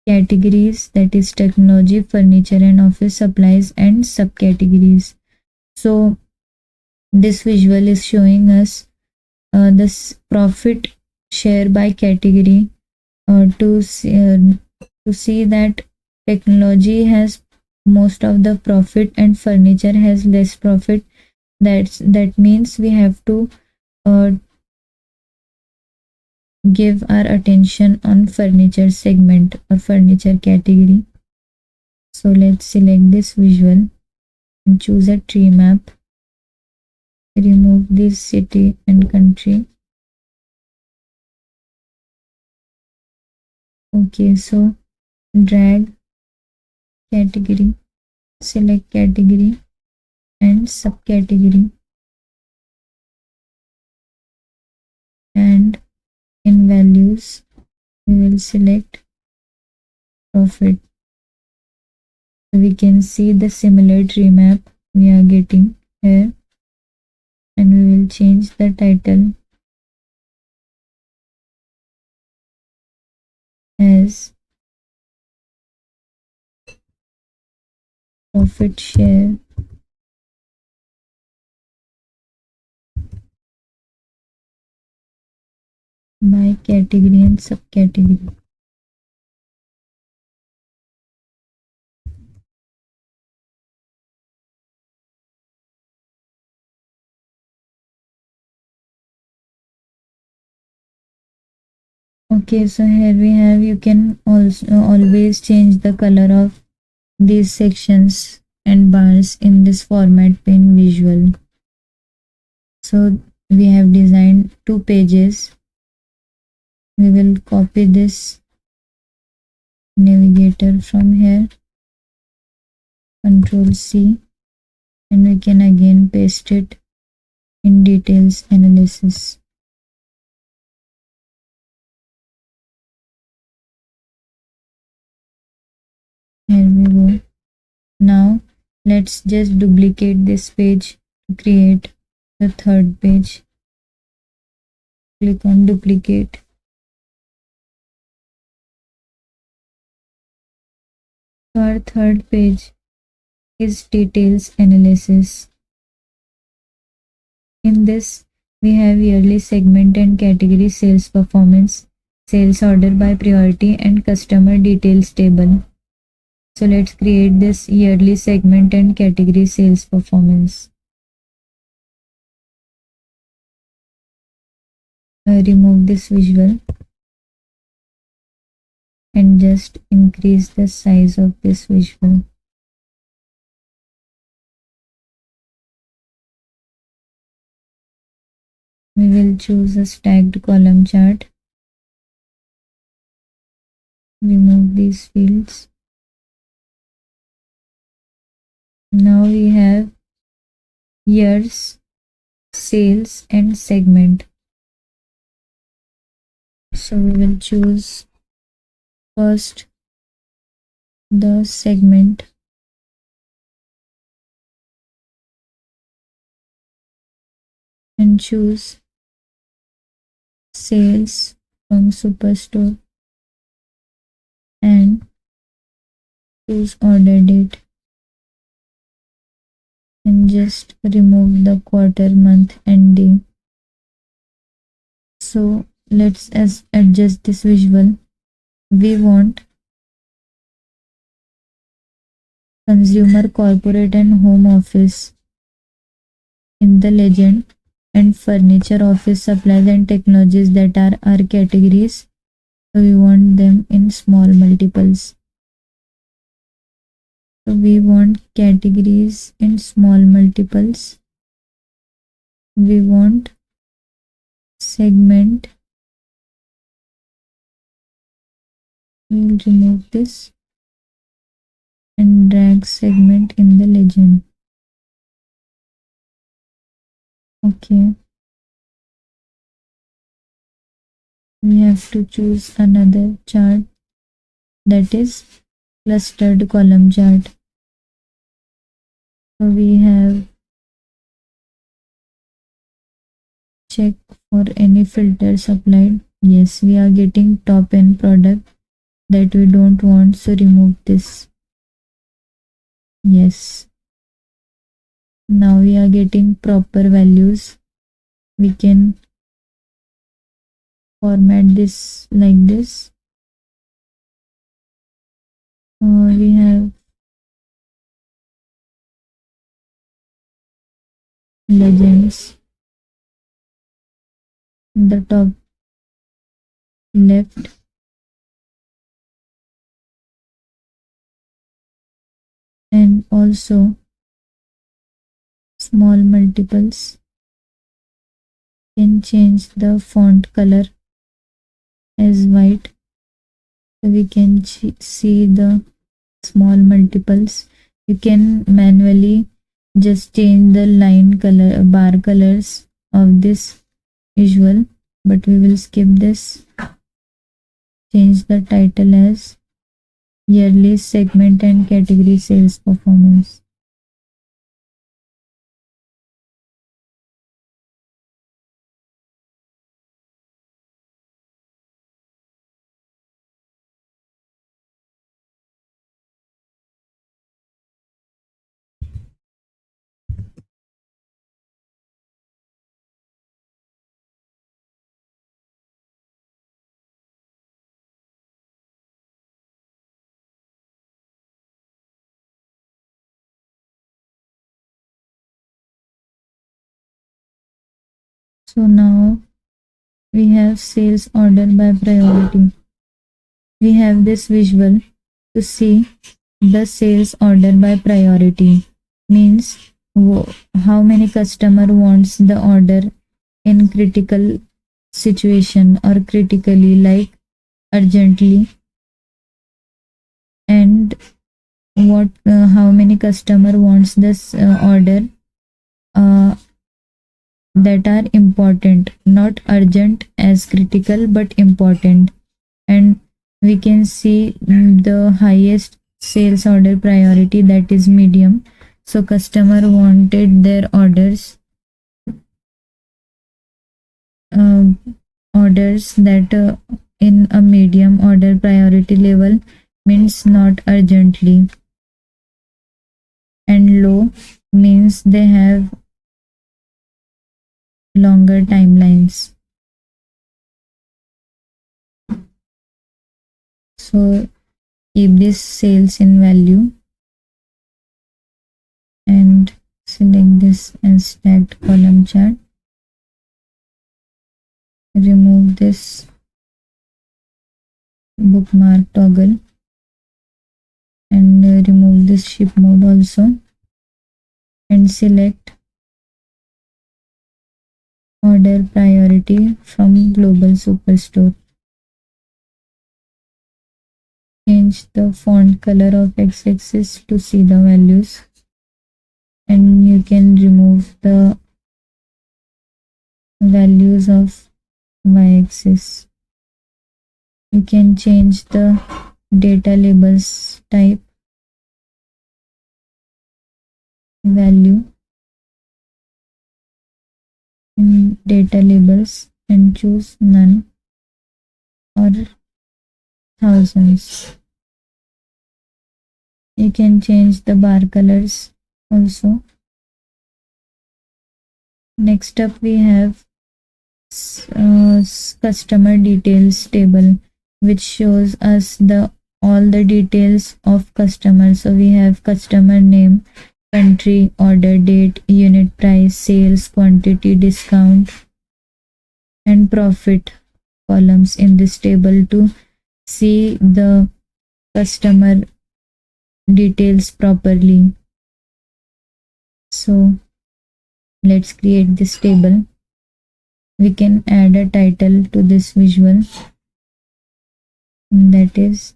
categories, that is technology, furniture and office supplies, and subcategories. So this visual is showing us this profit share by category to see that technology has most of the profit and furniture has less profit. That means we have to uh, give our attention on furniture segment or furniture category. So let's select this visual and choose a tree map. Remove this city and country. Okay, so drag category, select category and subcategory, and in values we will select profit. So we can see the similar tree map we are getting here, and we will change the title as profit share by category and subcategory. Okay, so here we have, you can also always change the color of these sections and bars in this format pane visual. So we have designed 2 pages. We will copy this navigator from here, Control C, and we can again paste it in details analysis. Here we go. Now let's just duplicate this page to create the third page. Click on duplicate. So our third page is details analysis. In this, we have yearly segment and category sales performance, sales order by priority, and customer details table. So let's create this yearly segment and category sales performance. Remove this visual and just increase the size of this visual. We will choose a stacked column chart. Remove these fields. Now we have years, sales and segment. So we will choose first the segment, and choose sales from Superstore and choose order date, and just remove the quarter, month and day. So let's adjust this visual. We want consumer, corporate and home office in the legend, and furniture, office supplies and technologies, that are our categories. So we want them in small multiples. So we want categories in small multiples. We want segment. We'll remove this and drag segment in the legend. Okay. We have to choose another chart, that is clustered column chart. So we have check for any filters applied. Yes, we are getting top end product that we don't want, so remove this. Yes, now we are getting proper values. We can format this like this. We have legends in the top left, and also small multiples. Can change the font color as white, so we can see the small multiples. You can manually just change the line color, bar colors of this visual, but we will skip this. Change the title as yearly segment and category sales performance. So now we have sales order by priority. We have this visual to see the sales order by priority. Means how many customer wants the order in critical situation or critically, like urgently, and what how many customer wants this order uh, that are important, not urgent as critical but important. And we can see the highest sales order priority, that is medium. So customer wanted their uh, orders that in a medium order priority level, means not urgently, and low means they have longer timelines. So keep this sales in value and select this as stacked column chart. Remove this bookmark toggle and remove this ship mode also, and select order priority from global superstore. Change the font color of x-axis to see the values, and you can remove the values of y-axis. You can change the data labels type, value in data labels, and choose none or thousands. You can change the bar colors also. Next up we have customer details table, which shows us the all the details of customer. So we have customer name, country, order date, unit price, sales quantity, discount, and profit columns in this table to see the customer details properly. So let's create this table. We can add a title to this visual, that is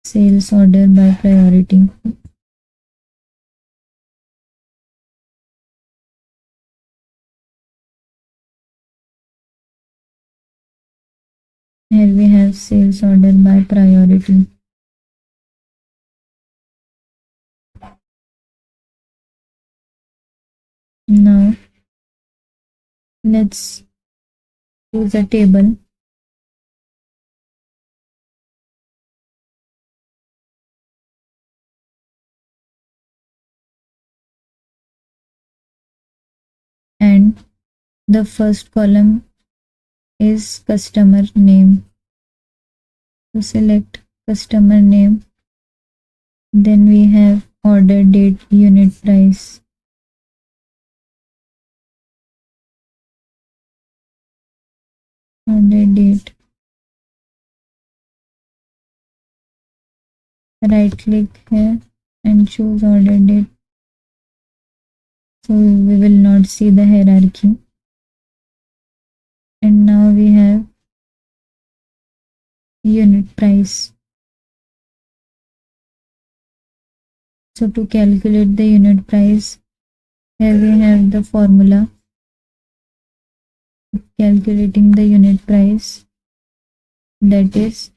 sales order by priority. Here we have sales order by priority. Now let's choose a table. And the first column is customer name. So select customer name. Then we have order date, unit price. Order date. Right click here and choose order date. So we will not see the hierarchy. And now we have unit price. So to calculate the unit price, here we have the formula calculating the unit price, that is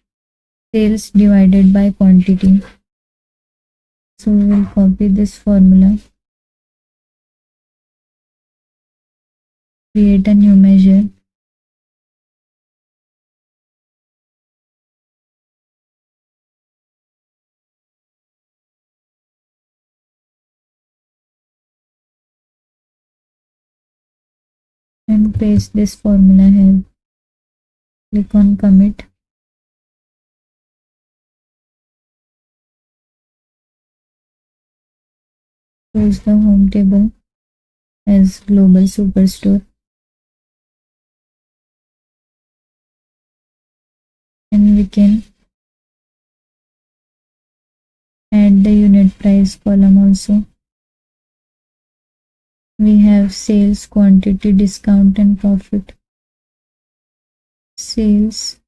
sales divided by quantity. So we will copy this formula, create a new measure, and paste this formula here. Click on commit. Choose the home table as Global Superstore. And we can add the unit price column also. We have sales, quantity, discount and profit. Sales,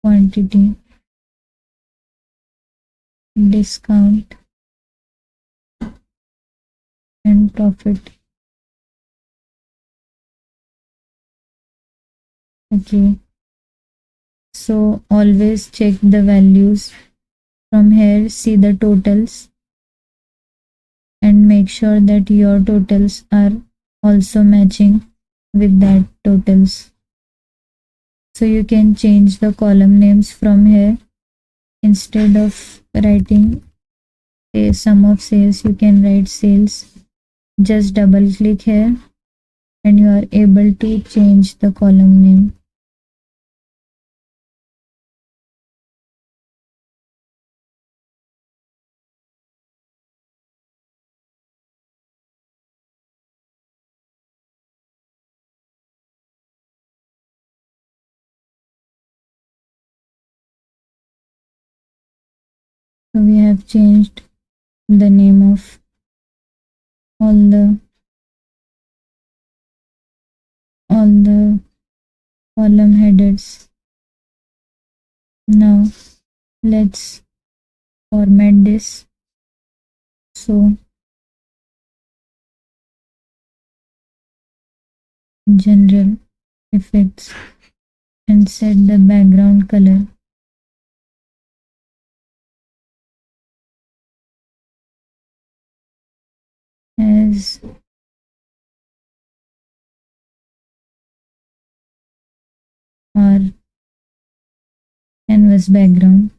quantity, discount and profit. Okay, so always check the values from here. See the totals and make sure that your totals are also matching with that totals. So you can change the column names from here. Instead of writing a sum of sales, you can write sales. Just double click here and you are able to change the column name. So we have changed the name of all the column headers. Now let's format this. So general effects and set the background color as our canvas background.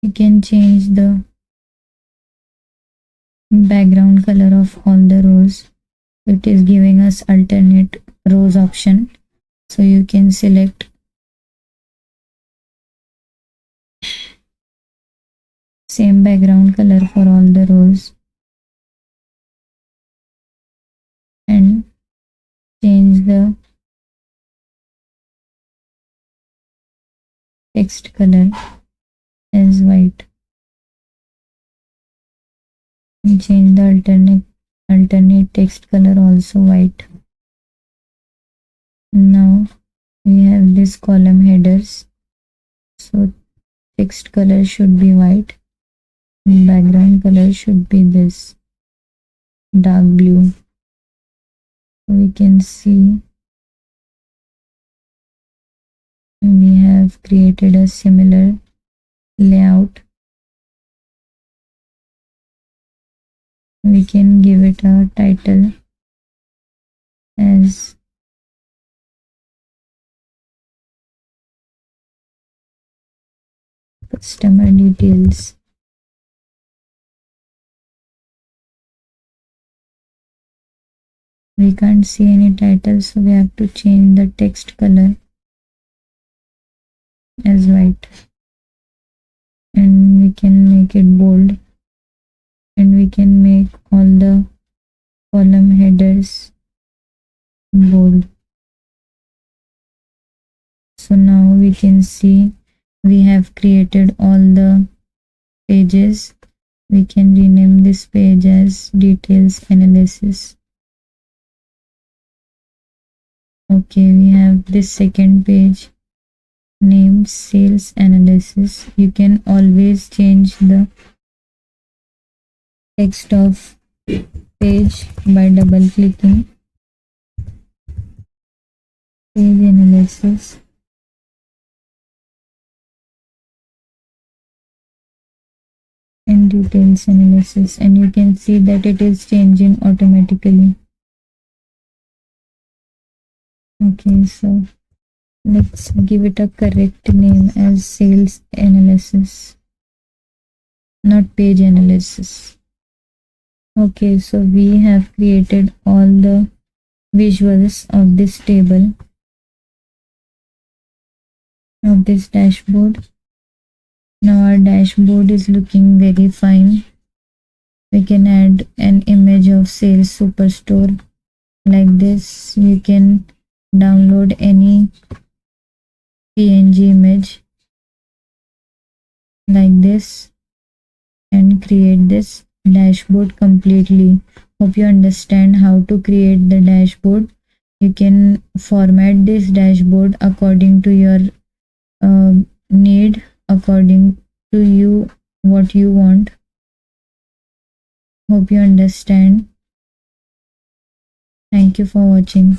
You can change the background color of all the rows. It is giving us alternate rows option. So you can select same background color for all the rows. text color as white and change the alternate text color also white. Now we have this column headers, so text color should be white, background color should be this dark blue. We can see we have created a similar layout. We can give it a title as customer details. We can't see any title, so we have to change the text color as white, and we can make it bold, and we can make all the column headers bold. So now we can see we have created all the pages. We can rename this page as details analysis. Okay, we have this second page named sales analysis. You can always change the text of page by double clicking. Page analysis. And details analysis, and you can see that it is changing automatically. Okay, so let's give it a correct name as sales analysis, not page analysis. Okay, so we have created all the visuals of this table, of this dashboard. Now our dashboard is looking very fine. We can add an image of sales superstore like this. You can download any PNG image like this and create this dashboard completely. Hope you understand how to create the dashboard. You can format this dashboard according to your need, according to you what you want. Hope you understand. Thank you for watching.